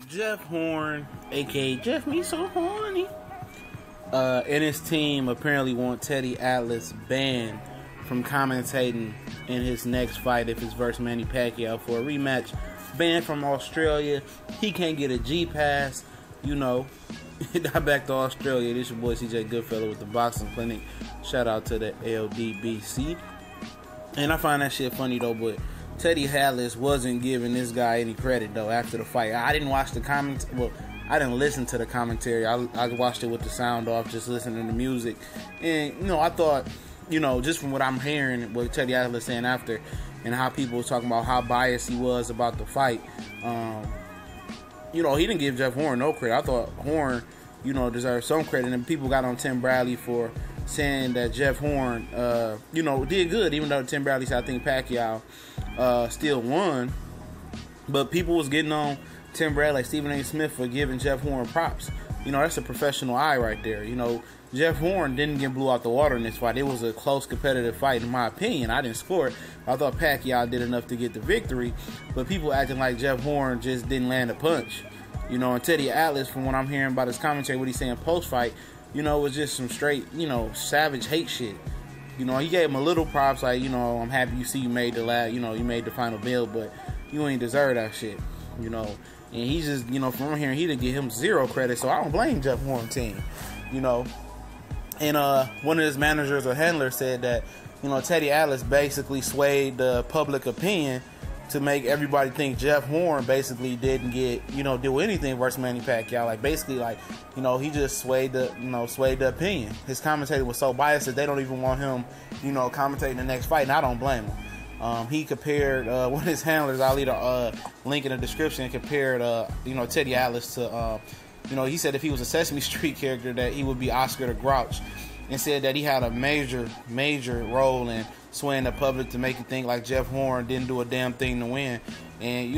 Jeff Horn, aka Jeff Me So Horny, and his team apparently want Teddy Atlas banned from commentating in his next fight if it's versus Manny Pacquiao for a rematch. Banned from Australia. He can't get a G pass. You know, back to Australia. This your boy CJ Goodfellow with the Boxing Clinic. Shout out to the LDBC. And I find that shit funny though, but Teddy Atlas wasn't giving this guy any credit though after the fight. I didn't watch the comment. Well, I didn't listen to the commentary. I watched it with the sound off, just listening to music. And I thought, just from what I'm hearing, what Teddy Atlas saying after, and how people was talking about how biased he was about the fight. He didn't give Jeff Horn no credit. I thought Horn, deserved some credit, and people got on Tim Bradley for saying that Jeff Horn, did good, even though Tim Bradley said I think Pacquiao still won. But people was getting on Tim Bradley, like Stephen A. Smith, for giving Jeff Horn props. That's a professional eye right there. Jeff Horn didn't get blew out the water in this fight. It was a close, competitive fight, in my opinion. I didn't score it. I thought Pacquiao did enough to get the victory, but people acting like Jeff Horn just didn't land a punch. And Teddy Atlas, from what I'm hearing about his commentary, what he's saying post-fight, was just some straight, savage hate shit. He gave him a little props, like, I'm happy you made the you made the final bill, but you ain't deserve that shit, And he's just, from what I'm hearing, he didn't give him zero credit, so I don't blame Jeff Horn's team, And one of his managers or handlers said that, Teddy Atlas basically swayed the public opinion to make everybody think Jeff Horn basically didn't get, do anything versus Manny Pacquiao. Like, basically, he just swayed the opinion. His commentator was so biased that they don't even want him, commentating the next fight, and I don't blame him. He compared, one of his handlers, I'll leave a link in the description, compared, Teddy Atlas to, he said if he was a Sesame Street character that he would be Oscar the Grouch, and said that he had a major role in swaying the public to make you think like Jeff Horn didn't do a damn thing to win. And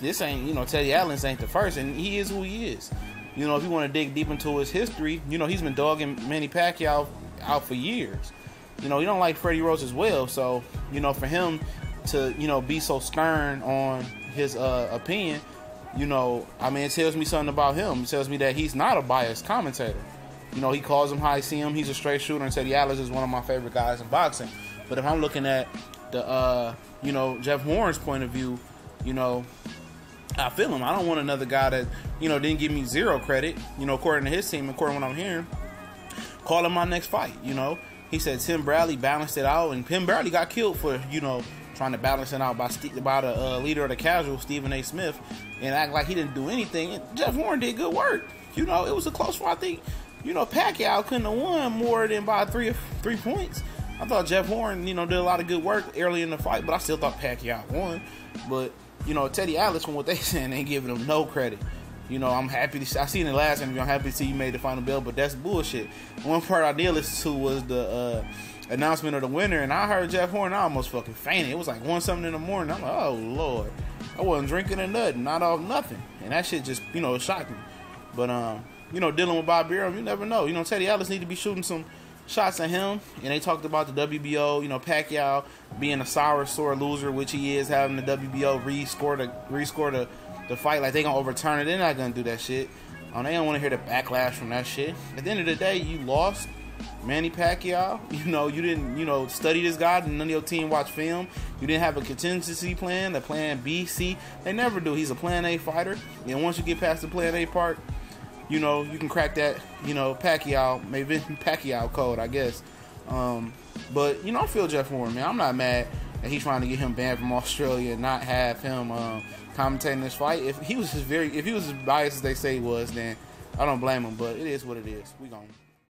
this ain't, Teddy Atlas ain't the first, and he is who he is. If you want to dig deep into his history, he's been dogging Manny Pacquiao out for years. He don't like Freddie Roach as well, so for him to be so stern on his opinion, it tells me something about him. It tells me that he's not a biased commentator. He calls him how I see him. He's a straight shooter, and Teddy Atlas is one of my favorite guys in boxing. But if I'm looking at the, Jeff Horn's point of view, I feel him. I don't want another guy that, didn't give me zero credit, according to his team, according to what I'm hearing, call him my next fight, He said Tim Bradley balanced it out, and Tim Bradley got killed for, trying to balance it out by the leader of the casual, Stephen A. Smith, and act like he didn't do anything. And Jeff Horn did good work. It was a close fight. I think, Pacquiao couldn't have won more than by three points. I thought Jeff Horn, did a lot of good work early in the fight, but I still thought Pacquiao won. But, Teddy Atlas, from what they saying, ain't giving him no credit. I'm happy to I seen the last interview. I'm happy to see you made the final bell, but that's bullshit. One part I did listen to was the announcement of the winner, and I heard Jeff Horn. I almost fucking fainted. It was like 1-something in the morning. I'm like, oh Lord, I wasn't drinking or nothing, not off nothing, and that shit just shocked me. But dealing with Bob Arum, you never know. Teddy Atlas need to be shooting some shots at him, and they talked about the WBO. Pacquiao being a sore loser, which he is, having the WBO rescore the fight, like they gonna overturn it. They're not gonna do that shit. They don't want to hear the backlash from that shit. At the end of the day, you lost Manny Pacquiao. You didn't study this guy. None of your team watch film. You didn't have a contingency plan, the plan B, C. They never do. He's a plan A fighter, and once you get past the plan A part, you can crack that Pacquiao, maybe Pacquiao code, I guess. But I feel Jeff Horn, man. I'm not mad that he's trying to get him banned from Australia and not have him commentating this fight. If he was as biased as they say he was, then I don't blame him. But it is what it is. We gone.